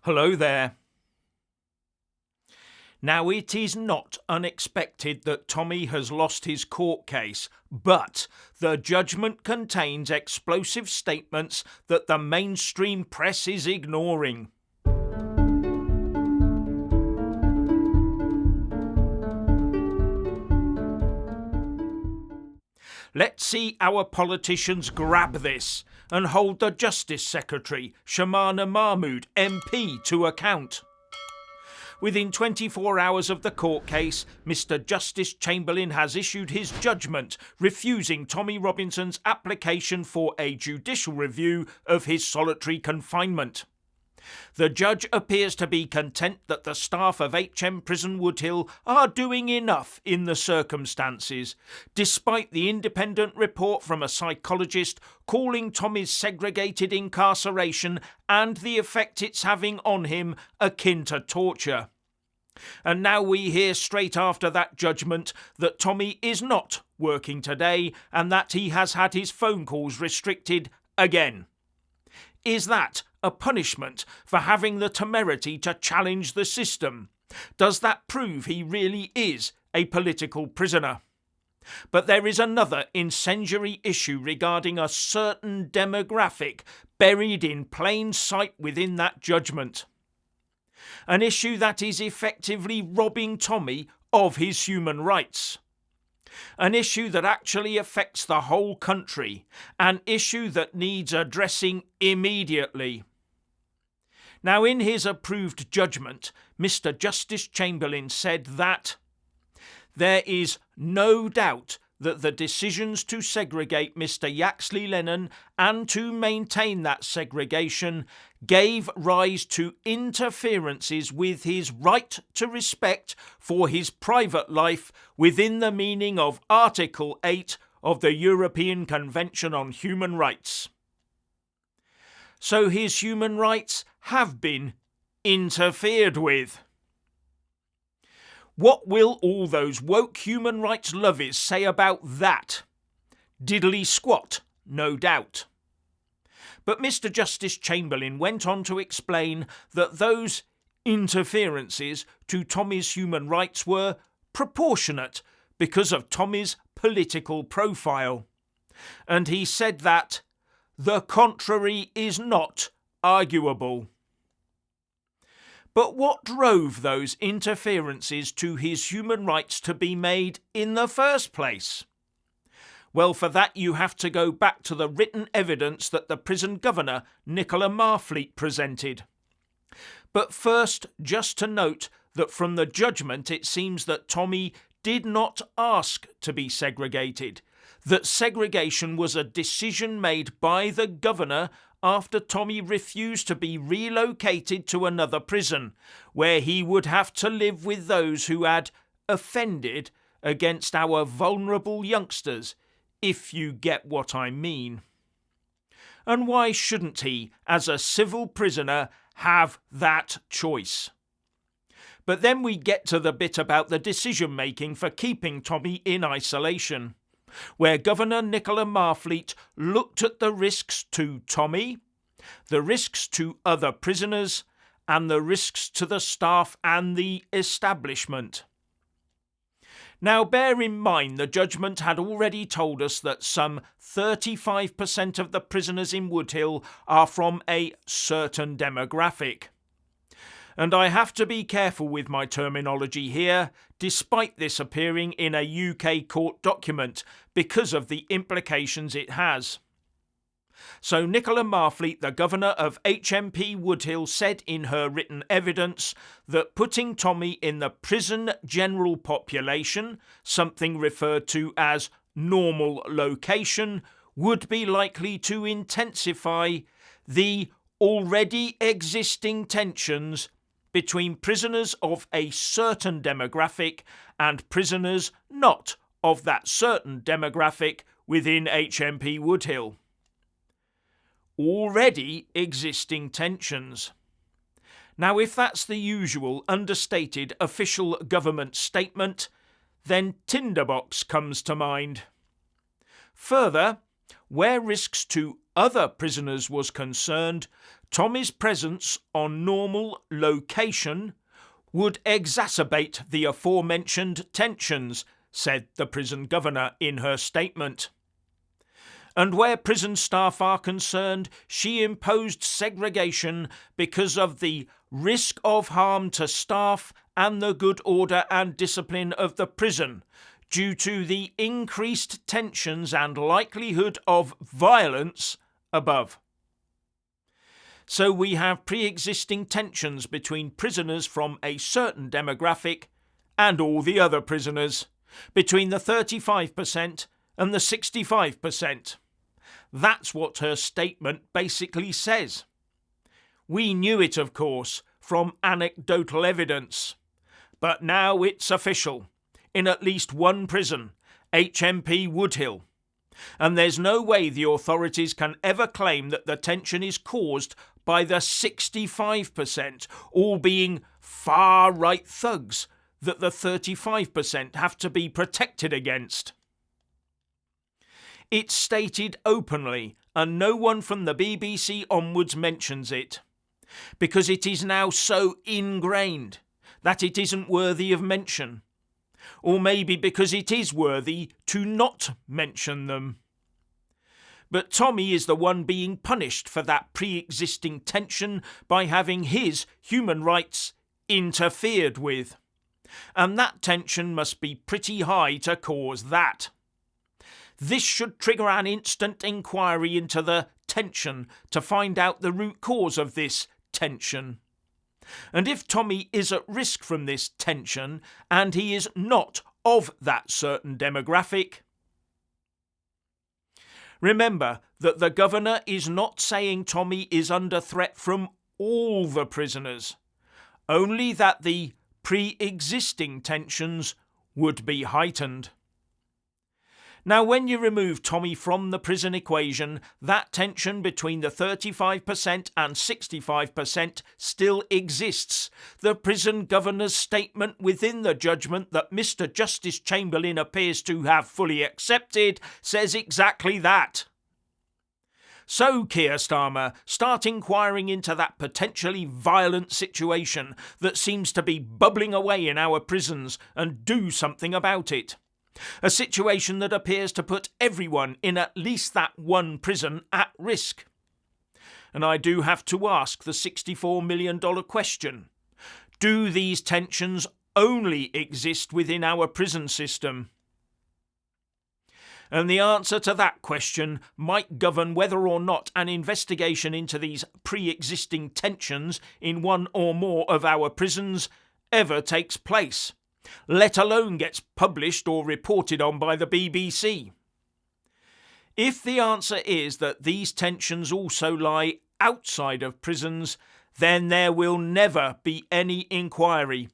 Hello there. Now, it is not unexpected that Tommy has lost his court case, but the judgment contains explosive statements that the mainstream press is ignoring. Let's see our politicians grab this and hold the Justice Secretary, Shamana Mahmood, MP, to account. Within 24 hours of the court case, Mr. Justice Chamberlain has issued his judgment refusing Tommy Robinson's application for a judicial review of his solitary confinement. The judge appears to be content that the staff of HM Prison Woodhill are doing enough in the circumstances, despite the independent report from a psychologist calling Tommy's segregated incarceration and the effect it's having on him akin to torture. And now we hear straight after that judgment that Tommy is not working today and that he has had his phone calls restricted again. Is that a punishment for having the temerity to challenge the system? Does that prove he really is a political prisoner? But there is another incendiary issue regarding a certain demographic buried in plain sight within that judgment. An issue that is effectively robbing Tommy of his human rights. An issue that actually affects the whole country. An issue that needs addressing immediately. Now, in his approved judgment, Mr. Justice Chamberlain said that there is no doubt that the decisions to segregate Mr. Yaxley Lennon and to maintain that segregation gave rise to interferences with his right to respect for his private life within the meaning of Article 8 of the European Convention on Human Rights. So his human rights have been interfered with. What will all those woke human rights lovies say about that? Diddly squat, no doubt. But Mr. Justice Chamberlain went on to explain that those interferences to Tommy's human rights were proportionate because of Tommy's political profile. And he said that the contrary is not arguable. But what drove those interferences to his human rights to be made in the first place? Well, for that you have to go back to the written evidence that the prison governor, Nicola Marfleet, presented. But first, just to note that from the judgment it seems that Tommy did not ask to be segregated, that segregation was a decision made by the governor after Tommy refused to be relocated to another prison, where he would have to live with those who had offended against our vulnerable youngsters, if you get what I mean. And why shouldn't he, as a civil prisoner, have that choice? But then we get to the bit about the decision-making for keeping Tommy in isolation, where Governor Nicola Marfleet looked at the risks to Tommy, the risks to other prisoners, and the risks to the staff and the establishment. Now, bear in mind the judgment had already told us that some 35% of the prisoners in Woodhill are from a certain demographic. And I have to be careful with my terminology here, despite this appearing in a UK court document, because of the implications it has. So Nicola Marfleet, the governor of HMP Woodhill, said in her written evidence that putting Tommy in the prison general population, something referred to as normal location, would be likely to intensify the already existing tensions between prisoners of a certain demographic and prisoners not of that certain demographic within HMP Woodhill. Already existing tensions. Now, if that's the usual understated official government statement, then Tinderbox comes to mind. Further, where risks to other prisoners was concerned, Tommy's presence on normal location would exacerbate the aforementioned tensions, said the prison governor in her statement. And where prison staff are concerned, she imposed segregation because of the risk of harm to staff and the good order and discipline of the prison, due to the increased tensions and likelihood of violence above. So we have pre-existing tensions between prisoners from a certain demographic and all the other prisoners, between the 35% and the 65%. That's what her statement basically says. We knew it, of course, from anecdotal evidence. But now it's official, in at least one prison, HMP Woodhill. And there's no way the authorities can ever claim that the tension is caused by the 65%, all being far-right thugs that the 35% have to be protected against. It's stated openly, and no one from the BBC onwards mentions it, because it is now so ingrained that it isn't worthy of mention, or maybe because it is worthy to not mention them. But Tommy is the one being punished for that pre-existing tension by having his human rights interfered with. And that tension must be pretty high to cause that. This should trigger an instant inquiry into the tension to find out the root cause of this tension. And if Tommy is at risk from this tension, and he is not of that certain demographic, remember that the governor is not saying Tommy is under threat from all the prisoners, only that the pre-existing tensions would be heightened. Now, when you remove Tommy from the prison equation, that tension between the 35% and 65% still exists. The prison governor's statement within the judgment that Mr. Justice Chamberlain appears to have fully accepted says exactly that. So, Keir Starmer, start inquiring into that potentially violent situation that seems to be bubbling away in our prisons and do something about it. A situation that appears to put everyone in at least that one prison at risk. And I do have to ask the $64 million question. Do these tensions only exist within our prison system? And the answer to that question might govern whether or not an investigation into these pre-existing tensions in one or more of our prisons ever takes place, let alone gets published or reported on by the BBC. If the answer is that these tensions also lie outside of prisons, then there will never be any inquiry.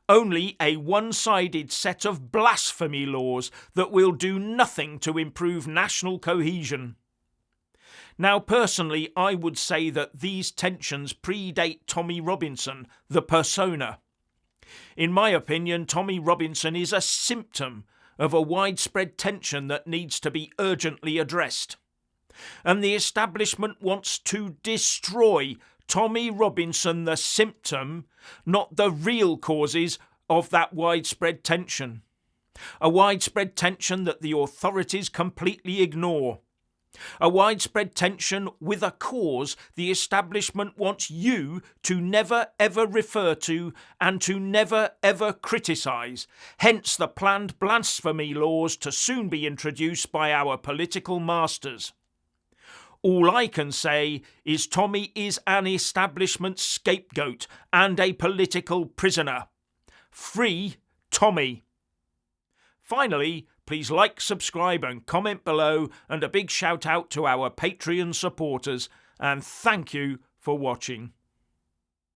Only a one-sided set of blasphemy laws that will do nothing to improve national cohesion. Now, personally, I would say that these tensions predate Tommy Robinson, the persona. In my opinion, Tommy Robinson is a symptom of a widespread tension that needs to be urgently addressed. And the establishment wants to destroy Tommy Robinson, the symptom, not the real causes of that widespread tension. A widespread tension that the authorities completely ignore. A widespread tension with a cause the establishment wants you to never ever refer to and to never ever criticise, hence the planned blasphemy laws to soon be introduced by our political masters. All I can say is Tommy is an establishment scapegoat and a political prisoner. Free Tommy. Finally, please like, subscribe and comment below, and a big shout out to our Patreon supporters, and thank you for watching.